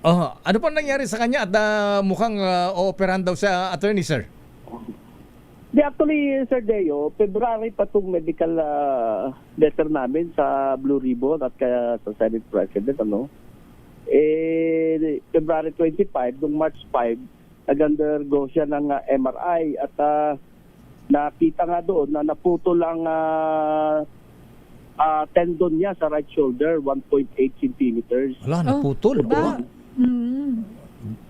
Oh, ano po nangyari sa kanya at mukhang ooperahan daw sa attorney, sir? Actually, Sir Deo, February pa itong medical letter namin sa Blue Ribbon at kaya sa Senate President, February 25, noong March 5, nag-undergo siya ng MRI at nakita nga doon na naputo lang tendon niya sa right shoulder, 1.8 centimeters. Wala, naputol. Ba?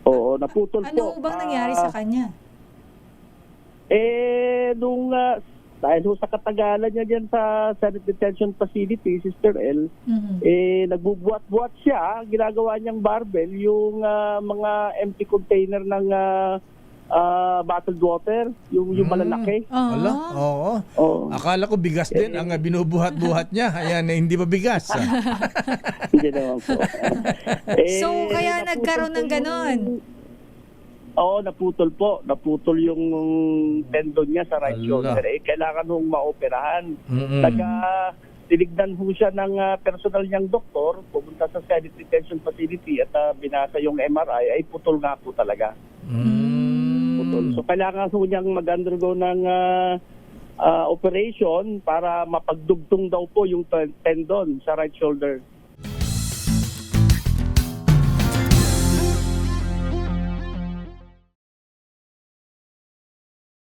Oo, naputol po. Ano bang nangyari sa kanya? Dahil sa katagalan niya dyan sa Senate Detention Facility, Sister L, nagbubuhat-buhat siya, ginagawa niyang barbell, yung mga empty container ng bottled water, yung malalaki. Wala, oo. Akala ko bigas din ang binubuhat-buhat niya. Ayan, hindi ba bigas? Hindi naman po. So, kaya nagkaroon ng ganon? Oo, naputol po. Naputol yung tendon niya sa right shoulder. Kailangan hong maoperahan. Tinignan ho siya ng personal niyang doktor, pumunta sa Senate Detention Facility at binasa yung MRI, ay putol nga po talaga. Putol. So kailangan ho niyang mag-undergo ng operation para mapagdugtong daw po yung tendon sa right shoulder.